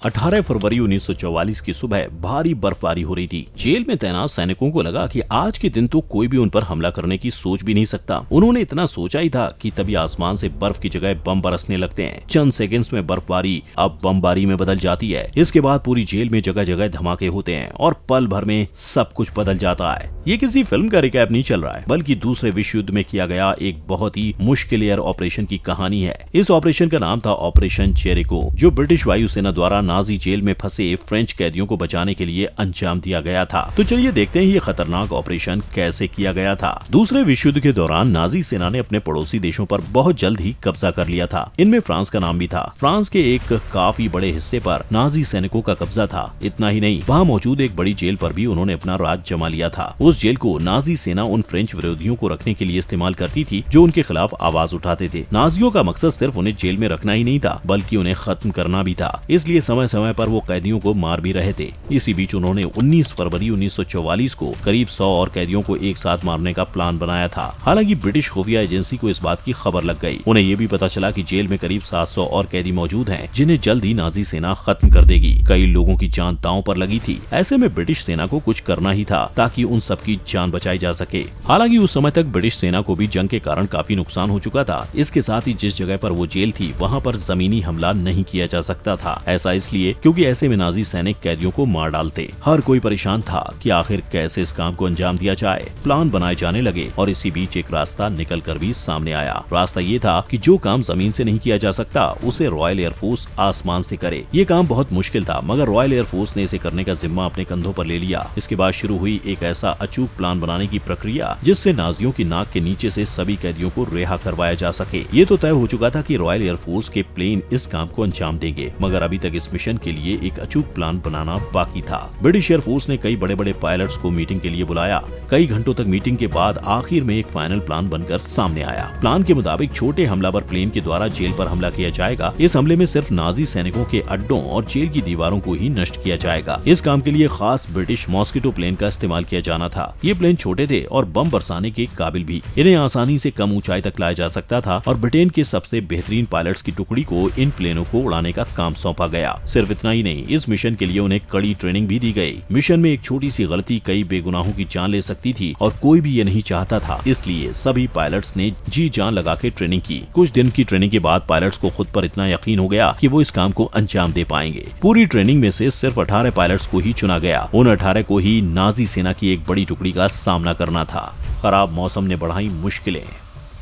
18 फरवरी 1944 की सुबह भारी बर्फबारी हो रही थी। जेल में तैनात सैनिकों को लगा कि आज के दिन तो कोई भी उन पर हमला करने की सोच भी नहीं सकता। उन्होंने इतना सोचा ही था कि तभी आसमान से बर्फ की जगह बम बरसने लगते हैं। चंद सेकंड्स में बर्फबारी अब बमबारी में बदल जाती है। इसके बाद पूरी जेल में जगह जगह धमाके होते हैं और पल भर में सब कुछ बदल जाता है। ये किसी फिल्म का रिकैप नहीं चल रहा है, बल्कि दूसरे विश्व युद्ध में किया गया एक बहुत ही मुश्किल एयर ऑपरेशन की कहानी है। इस ऑपरेशन का नाम था ऑपरेशन जेरिको, जो ब्रिटिश वायुसेना द्वारा नाजी जेल में फंसे फ्रेंच कैदियों को बचाने के लिए अंजाम दिया गया था। तो चलिए देखते हैं ये खतरनाक ऑपरेशन कैसे किया गया था। दूसरे विश्व युद्ध के दौरान नाजी सेना ने अपने पड़ोसी देशों पर बहुत जल्द ही कब्जा कर लिया था। इनमें फ्रांस का नाम भी था। फ्रांस के एक काफी बड़े हिस्से पर नाजी सैनिकों का कब्जा था। इतना ही नहीं, वहाँ मौजूद एक बड़ी जेल पर भी उन्होंने अपना राज जमा लिया था। उस जेल को नाजी सेना उन फ्रेंच विरोधियों को रखने के लिए इस्तेमाल करती थी जो उनके खिलाफ आवाज उठाते थे। नाजियों का मकसद सिर्फ उन्हें जेल में रखना ही नहीं था, बल्कि उन्हें खत्म करना भी था। इसलिए समय समय पर वो कैदियों को मार भी रहे थे। इसी बीच उन्होंने 19 फरवरी 1944 को करीब 100 और कैदियों को एक साथ मारने का प्लान बनाया था। हालांकि ब्रिटिश खुफिया एजेंसी को इस बात की खबर लग गई। उन्हें ये भी पता चला कि जेल में करीब 700 और कैदी मौजूद हैं, जिन्हें जल्द ही नाजी सेना खत्म कर देगी। कई लोगों की जान दांव पर लगी थी। ऐसे में ब्रिटिश सेना को कुछ करना ही था ताकि उन सबकी जान बचाई जा सके। हालांकि उस समय तक ब्रिटिश सेना को भी जंग के कारण काफी नुकसान हो चुका था। इसके साथ ही जिस जगह पर वो जेल थी वहाँ पर जमीनी हमला नहीं किया जा सकता था। ऐसा इसलिए क्योंकि ऐसे में नाजी सैनिक कैदियों को मार डालते। हर कोई परेशान था कि आखिर कैसे इस काम को अंजाम दिया जाए। प्लान बनाए जाने लगे और इसी बीच एक रास्ता निकल कर भी सामने आया। रास्ता ये था कि जो काम जमीन से नहीं किया जा सकता उसे रॉयल एयरफोर्स आसमान से करे। ये काम बहुत मुश्किल था, मगर रॉयल एयरफोर्स ने इसे करने का जिम्मा अपने कंधों पर ले लिया। इसके बाद शुरू हुई एक ऐसा अचूक प्लान बनाने की प्रक्रिया जिससे नाजियों की नाक के नीचे से सभी कैदियों को रिहा करवाया जा सके। ये तो तय हो चुका था कि रॉयल एयरफोर्स के प्लेन इस काम को अंजाम देंगे, मगर अभी तक इस मिशन के लिए एक अचूक प्लान बनाना बाकी था। ब्रिटिश एयरफोर्स ने कई बड़े बड़े पायलट्स को मीटिंग के लिए बुलाया। कई घंटों तक मीटिंग के बाद आखिर में एक फाइनल प्लान बनकर सामने आया। प्लान के मुताबिक छोटे हमलावर प्लेन के द्वारा जेल पर हमला किया जाएगा। इस हमले में सिर्फ नाजी सैनिकों के अड्डों और जेल की दीवारों को ही नष्ट किया जाएगा। इस काम के लिए खास ब्रिटिश मॉस्किटो प्लेन का इस्तेमाल किया जाना था। ये प्लेन छोटे थे और बम बरसाने के काबिल भी। इन्हें आसानी से कम ऊंचाई तक लाया जा सकता था और ब्रिटेन के सबसे बेहतरीन पायलट्स की टुकड़ी को इन प्लेनों को उड़ाने का काम सौंपा गया। सिर्फ इतना ही नहीं, इस मिशन के लिए उन्हें कड़ी ट्रेनिंग भी दी गई। मिशन में एक छोटी सी गलती कई बेगुनाहों की जान ले सकती थी और कोई भी ये नहीं चाहता था। इसलिए सभी पायलट्स ने जी जान लगा के ट्रेनिंग की। कुछ दिन की ट्रेनिंग के बाद पायलट्स को खुद पर इतना यकीन हो गया कि वो इस काम को अंजाम दे पाएंगे। पूरी ट्रेनिंग में से सिर्फ 18 पायलट्स को ही चुना गया। उन 18 को ही नाजी सेना की एक बड़ी टुकड़ी का सामना करना था। खराब मौसम ने बढ़ाई मुश्किलें।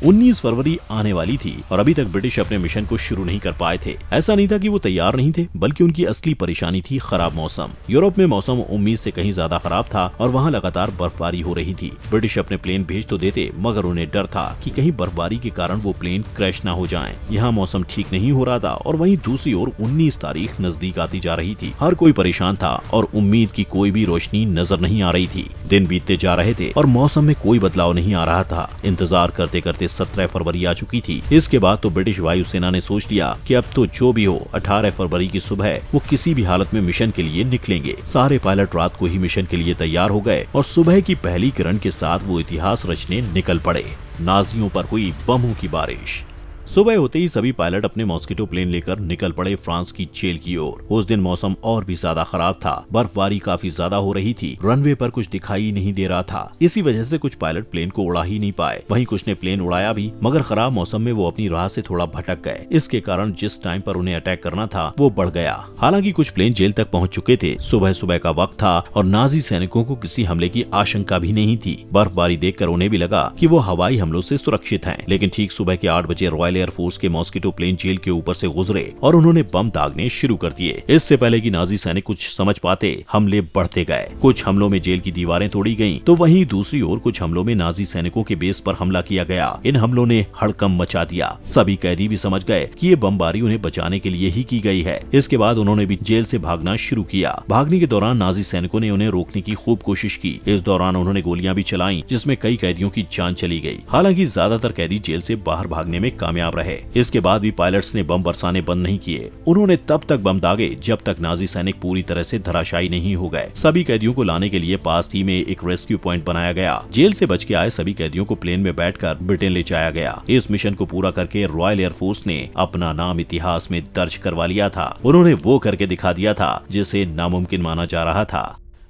19 फरवरी आने वाली थी और अभी तक ब्रिटिश अपने मिशन को शुरू नहीं कर पाए थे। ऐसा नहीं था कि वो तैयार नहीं थे, बल्कि उनकी असली परेशानी थी खराब मौसम। यूरोप में मौसम उम्मीद से कहीं ज्यादा खराब था और वहाँ लगातार बर्फबारी हो रही थी। ब्रिटिश अपने प्लेन भेज तो देते, मगर उन्हें डर था कि कहीं बर्फबारी के कारण वो प्लेन क्रैश न हो जाएं। यहाँ मौसम ठीक नहीं हो रहा था और वहीं दूसरी ओर 19 तारीख नजदीक आती जा रही थी। हर कोई परेशान था और उम्मीद की कोई भी रोशनी नजर नहीं आ रही थी। दिन बीतते जा रहे थे और मौसम में कोई बदलाव नहीं आ रहा था। इंतजार करते करते 17 फरवरी आ चुकी थी। इसके बाद तो ब्रिटिश वायुसेना ने सोच लिया कि अब तो जो भी हो, 18 फरवरी की सुबह वो किसी भी हालत में मिशन के लिए निकलेंगे। सारे पायलट रात को ही मिशन के लिए तैयार हो गए और सुबह की पहली किरण के साथ वो इतिहास रचने निकल पड़े। नाजियों पर हुई बमों की बारिश। सुबह होते ही सभी पायलट अपने मॉस्किटो प्लेन लेकर निकल पड़े फ्रांस की जेल की ओर। उस दिन मौसम और भी ज्यादा खराब था। बर्फबारी काफी ज्यादा हो रही थी। रनवे पर कुछ दिखाई नहीं दे रहा था। इसी वजह से कुछ पायलट प्लेन को उड़ा ही नहीं पाए। वहीं कुछ ने प्लेन उड़ाया भी, मगर खराब मौसम में वो अपनी राह से थोड़ा भटक गए। इसके कारण जिस टाइम पर उन्हें अटैक करना था वो बढ़ गया। हालांकि कुछ प्लेन जेल तक पहुंच चुके थे। सुबह सुबह का वक्त था और नाजी सैनिकों को किसी हमले की आशंका भी नहीं थी। बर्फबारी देखकर उन्हें भी लगा कि वो हवाई हमलों से सुरक्षित हैं। लेकिन ठीक सुबह के 8 बजे रॉयल एयरफोर्स के मॉस्किटो प्लेन जेल के ऊपर से गुजरे और उन्होंने बम दागने शुरू कर दिए। इससे पहले कि नाजी सैनिक कुछ समझ पाते, हमले बढ़ते गए। कुछ हमलों में जेल की दीवारें तोड़ी गईं, तो वहीं दूसरी ओर कुछ हमलों में नाजी सैनिकों के बेस पर हमला किया गया। इन हमलों ने हड़कंप मचा दिया। सभी कैदी भी समझ गए कि ये बमबारी उन्हें बचाने के लिए ही की गई है। इसके बाद उन्होंने भी जेल से भागना शुरू किया। भागने के दौरान नाजी सैनिकों ने उन्हें रोकने की खूब कोशिश की। इस दौरान उन्होंने गोलियां भी चलाई, जिसमें कई कैदियों की जान चली गई। हालांकि ज्यादातर कैदी जेल से बाहर भागने में कामयाब कामयाब रहे। इसके बाद भी पायलट्स ने बम बरसाने बंद नहीं किए। उन्होंने तब तक बम दागे जब तक नाजी सैनिक पूरी तरह से धराशायी नहीं हो गए। सभी कैदियों को लाने के लिए पास ही में एक रेस्क्यू पॉइंट बनाया गया। जेल से बच के आए सभी कैदियों को प्लेन में बैठकर ब्रिटेन ले जाया गया। इस मिशन को पूरा करके रॉयल एयरफोर्स ने अपना नाम इतिहास में दर्ज करवा लिया था। उन्होंने वो करके दिखा दिया था जिसे नामुमकिन माना जा रहा था।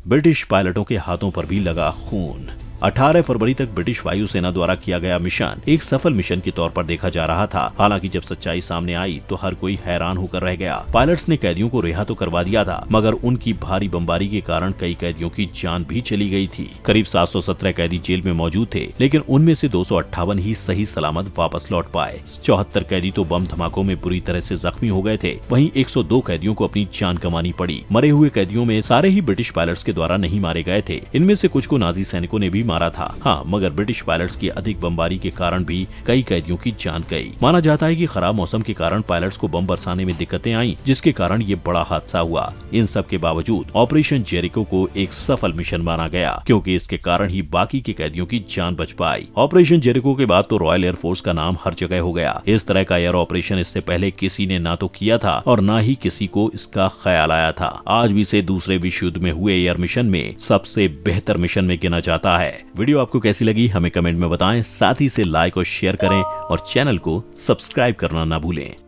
ब्रिटिश पायलटों के हाथों पर भी लगा खून। 18 फरवरी तक ब्रिटिश वायुसेना द्वारा किया गया मिशन एक सफल मिशन के तौर पर देखा जा रहा था। हालांकि जब सच्चाई सामने आई तो हर कोई हैरान होकर रह गया। पायलट्स ने कैदियों को रिहा तो करवा दिया था, मगर उनकी भारी बमबारी के कारण कई कैदियों की जान भी चली गई थी। करीब 717 कैदी जेल में मौजूद थे, लेकिन उनमें से 258 ही सही सलामत वापस लौट पाए। 74 कैदी तो बम धमाकों में बुरी तरह से जख्मी हो गए थे। वहीं 102 कैदियों को अपनी जान गंवानी पड़ी। मरे हुए कैदियों में सारे ही ब्रिटिश पायलट्स के द्वारा नहीं मारे गए थे। इनमें से कुछ को नाजी सैनिकों ने भी मारा था। हाँ, मगर ब्रिटिश पायलट्स की अधिक बमबारी के कारण भी कई कैदियों की जान गई। माना जाता है कि खराब मौसम के कारण पायलट्स को बम बरसाने में दिक्कतें आईं, जिसके कारण ये बड़ा हादसा हुआ। इन सब के बावजूद ऑपरेशन जेरिको को एक सफल मिशन माना गया, क्योंकि इसके कारण ही बाकी के कैदियों की जान बच पाई। ऑपरेशन जेरिको के बाद तो रॉयल एयरफोर्स का नाम हर जगह हो गया। इस तरह का एयर ऑपरेशन इससे पहले किसी ने ना तो किया था और ना ही किसी को इसका ख्याल आया था। आज भी इसे दूसरे विश्व युद्ध में हुए एयर मिशन में सबसे बेहतर मिशन में गिना जाता है। वीडियो आपको कैसी लगी हमें कमेंट में बताएं। साथ ही इसे लाइक और शेयर करें और चैनल को सब्सक्राइब करना ना भूलें।